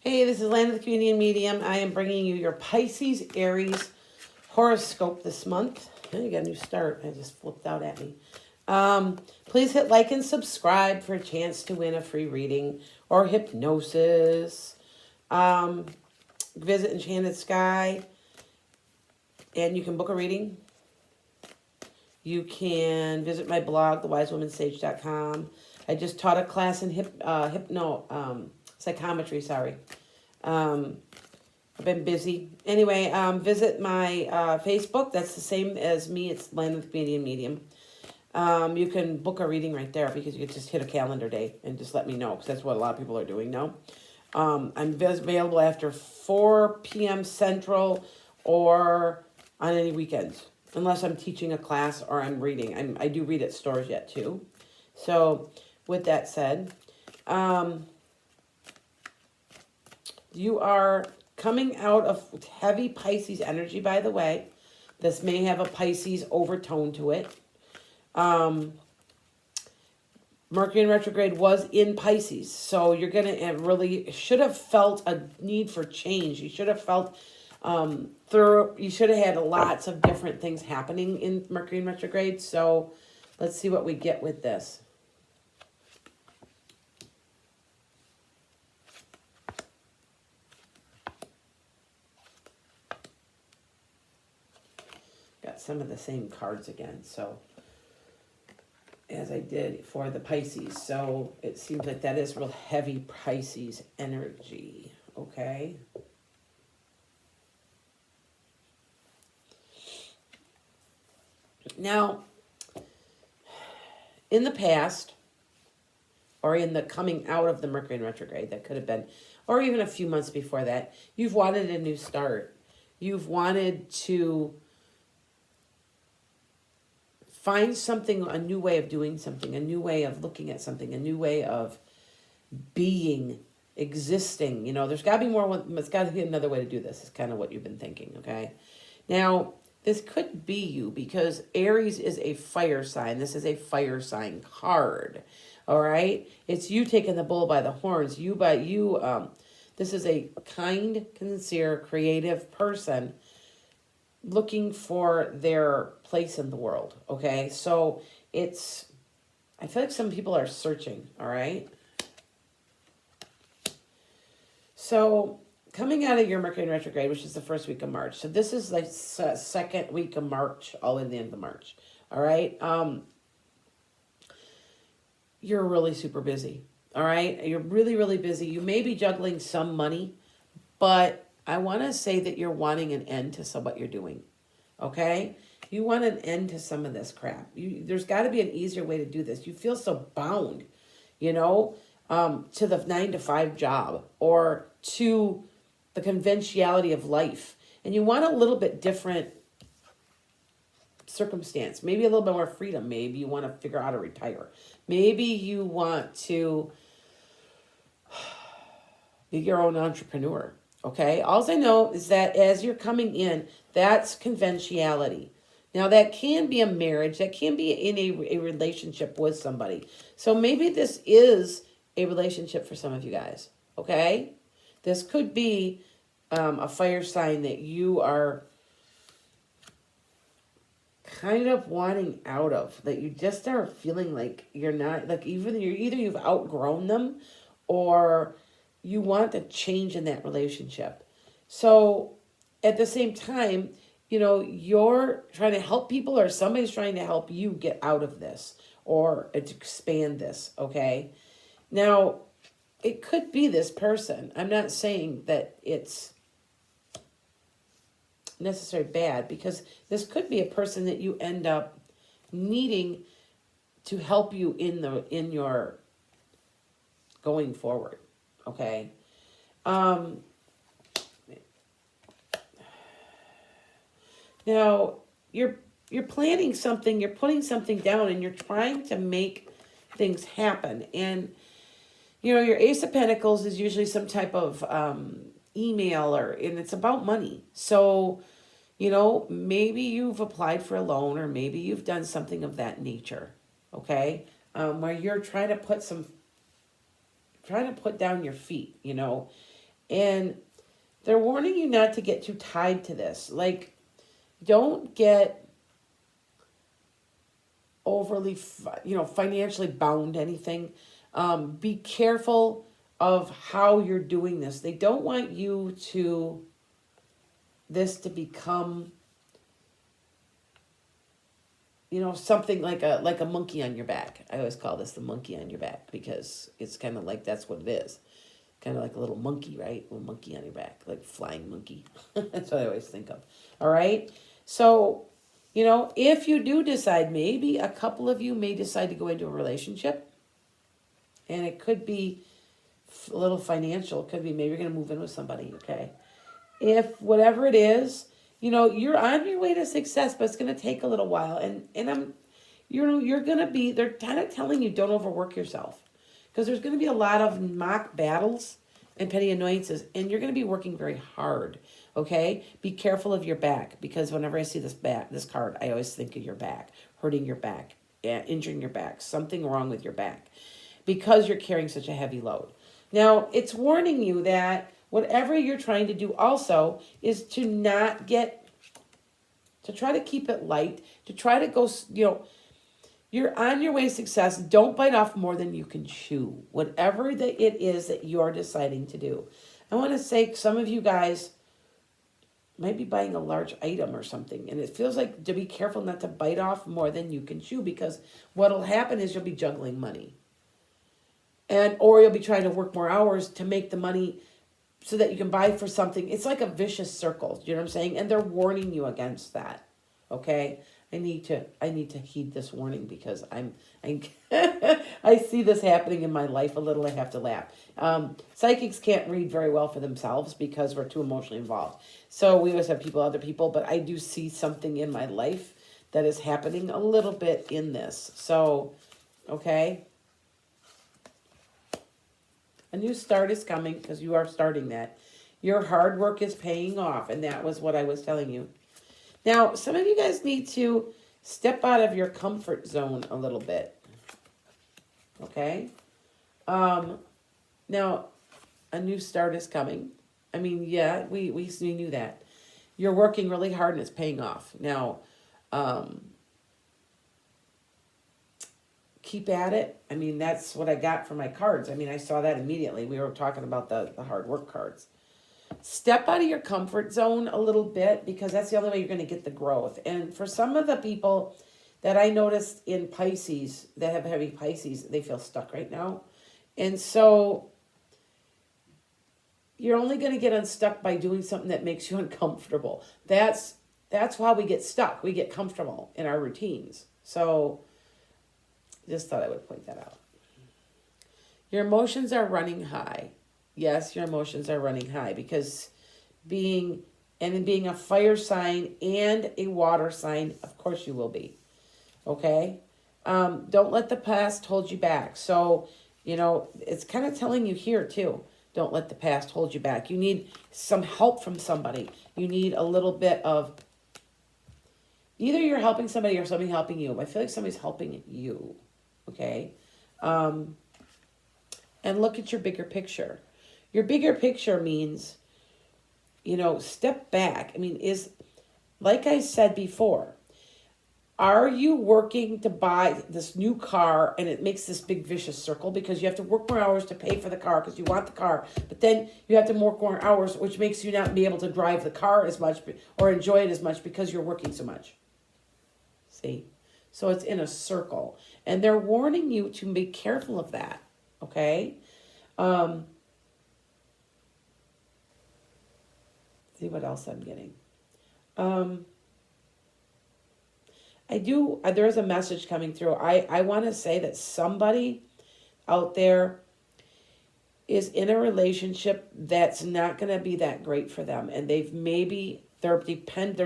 Hey, this is Land of the Comedian Medium. I am bringing you your Pisces Aries horoscope this month. Oh, you got a new start. I just flipped out at me. Please hit like and subscribe for a chance to win a free reading or hypnosis. Visit Enchanted Sky and you can book a reading. You can visit my blog, thewisewomensage.com. I just taught a class in psychometry, sorry. I've been busy. Anyway, visit my Facebook. That's the same as me. It's Land of the Comedian Medium. You can book a reading right there because you can just hit a calendar day and just let me know because that's what a lot of people are doing now. I'm available after 4 p.m. Central or on any weekends, unless I'm teaching a class or I'm reading. I do read at stores yet too. So with that said, you are coming out of heavy Pisces energy, by the way. This may have a Pisces overtone to it. Mercury in retrograde was in Pisces, so you're going to really should have felt a need for change. You should have felt you should have had lots of different things happening in Mercury in retrograde. So let's see what we get with this. Got some of the same cards again, so as I did for the Pisces. So it seems like that is real heavy Pisces energy, okay? Now, in the past, or in the coming out of the Mercury in retrograde, that could have been, or even a few months before that, you've wanted a new start. You've wanted to find something, a new way of doing something, a new way of looking at something, a new way of being, existing. You know, there's got to be more, there's got to be another way to do this. Is kind of what you've been thinking, okay? Now, this could be you because Aries is a fire sign. This is a fire sign card, all right? It's you taking the bull by the horns. This is a kind, sincere, creative person looking for their place in the world, okay? So I feel like some people are searching, all right? So coming out of your Mercury in retrograde, which is the first week of March. So this is like second week of March, all in the end of March, all right? You're really super busy, all right? You're really, really busy. You may be juggling some money, but I want to say that you're wanting an end to what you're doing, okay? You want an end to some of this crap. There's got to be an easier way to do this. You feel so bound, you know, to the 9-to-5 job or to the conventionality of life. And you want a little bit different circumstance, maybe a little bit more freedom. Maybe you want to figure out how to retire. Maybe you want to be your own entrepreneur. Okay, all I know is that as you're coming in, that's conventionality. Now, that can be a marriage. That can be in a relationship with somebody. So maybe this is a relationship for some of you guys. Okay, this could be a fire sign that you are kind of wanting out of, that you just are feeling like you're not, like either you've outgrown them or you want a change in that relationship. So at the same time, you know, you're trying to help people or somebody's trying to help you get out of this or to expand this, okay? Now, it could be this person. I'm not saying that it's necessarily bad because this could be a person that you end up needing to help you in your going forward. Okay. Now you're planning something, you're putting something down and you're trying to make things happen. And you know, your Ace of Pentacles is usually some type of email and it's about money. So, you know, maybe you've applied for a loan or maybe you've done something of that nature. Okay. Where you're trying to put down your feet, you know, And they're warning you not to get too tied to this. Like, don't get overly, financially bound to anything. Be careful of how you're doing this. They don't want this to become, something like a monkey on your back. I always call this the monkey on your back because it's kind of like that's what it is. Kind of like a little monkey, right? A little monkey on your back, like flying monkey. That's what I always think of. All right. So, if you do decide, maybe a couple of you may decide to go into a relationship, and it could be a little financial. It could be maybe you're going to move in with somebody. Okay. If whatever it is, you're on your way to success, but it's going to take a little while. And you're going to be, they're kind of telling you don't overwork yourself. Because there's going to be a lot of mock battles and petty annoyances, and you're going to be working very hard, okay? Be careful of your back, because whenever I see this card, I always think of your back, hurting your back, injuring your back, something wrong with your back, because you're carrying such a heavy load. Now, it's warning you that whatever you're trying to do also is to try to keep it light, to try to go, you're on your way to success. Don't bite off more than you can chew. Whatever it is that you're deciding to do. I want to say some of you guys might be buying a large item or something. And it feels like to be careful not to bite off more than you can chew, because what will happen is you'll be juggling money. Or you'll be trying to work more hours to make the money so that you can buy for something. It's like a vicious circle. You know what I'm saying? And they're warning you against that. Okay? I need to heed this warning, because I see this happening in my life a little. I have to laugh. Psychics can't read very well for themselves because we're too emotionally involved. So we always have other people, but I do see something in my life that is happening a little bit in this. So, okay. A new start is coming, because you are starting that. Your hard work is paying off, and that was what I was telling you. Now, some of you guys need to step out of your comfort zone a little bit. Okay? Now, a new start is coming. I mean, yeah, we knew that. You're working really hard and it's paying off. Now, keep at it. I mean, that's what I got from my cards. I mean, I saw that immediately. We were talking about the hard work cards. Step out of your comfort zone a little bit, because that's the only way you're going to get the growth. And for some of the people that I noticed in Pisces, that have heavy Pisces, they feel stuck right now. And so you're only going to get unstuck by doing something that makes you uncomfortable. That's how we get stuck. We get comfortable in our routines. So just thought I would point that out. Your emotions are running high. Yes, your emotions are running high, because being a fire sign and a water sign, of course you will be. Okay? Don't let the past hold you back. So, it's kind of telling you here too. Don't let the past hold you back. You need some help from somebody. You need a little bit of, either you're helping somebody or somebody helping you. I feel like somebody's helping you. Okay? And look at your bigger picture. Your bigger picture means, step back. I mean, is, like I said before, are you working to buy this new car and it makes this big vicious circle, because you have to work more hours to pay for the car because you want the car, but then you have to work more hours, which makes you not be able to drive the car as much or enjoy it as much because you're working so much. See? So it's in a circle. And they're warning you to be careful of that. Okay? See what else I'm getting. There's a message coming through. I want to say that somebody out there is in a relationship that's not going to be that great for them. And they're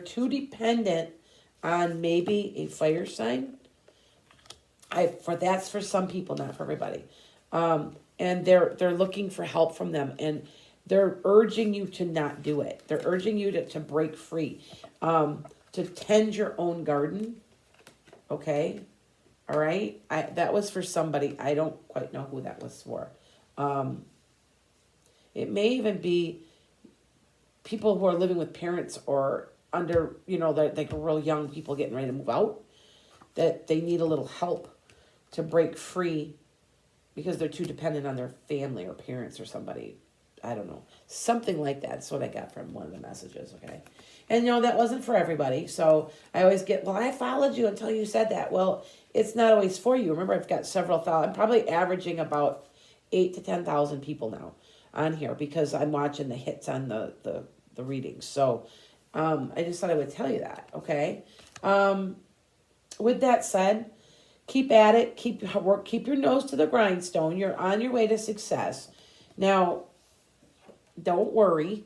too dependent on maybe a fire sign. That's for some people, not for everybody. And they're looking for help from them, and they're urging you to not do it. They're urging you to break free, to tend your own garden. Okay, all right. That was for somebody. I don't quite know who that was for. It may even be people who are living with parents or under, they're like real young people getting ready to move out, that they need a little help to break free because they're too dependent on their family or parents or somebody. I don't know. Something like that. That's what I got from one of the messages, okay? And that wasn't for everybody. So I always get, well, I followed you until you said that. Well, it's not always for you. Remember, I've got several thousand. I'm probably averaging about 8 to 10,000 people now on here because I'm watching the hits on the readings. So I just thought I would tell you that, okay? With that said, keep at it. Keep your nose to the grindstone. You're on your way to success. Now, don't worry.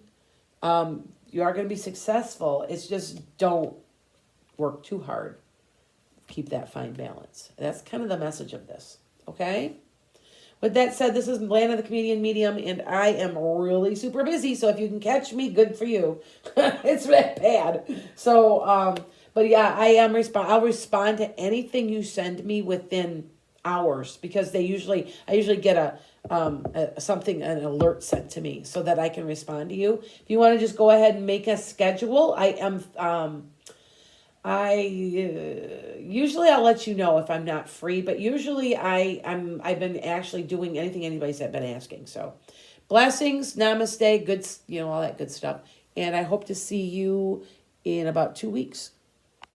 You are going to be successful. It's just don't work too hard. Keep that fine balance. That's kind of the message of this, okay? With that said, this is Land of the Comedian Medium, and I am really super busy, so if you can catch me, good for you. It's that bad. So, but yeah, I'll respond to anything you send me within hours, because I usually get an alert sent to me so that I can respond to you. If you want to just go ahead and make a schedule, usually I'll let you know if I'm not free, but usually I've been actually doing anything anybody's been asking. So blessings, namaste, good, all that good stuff. And I hope to see you in about 2 weeks.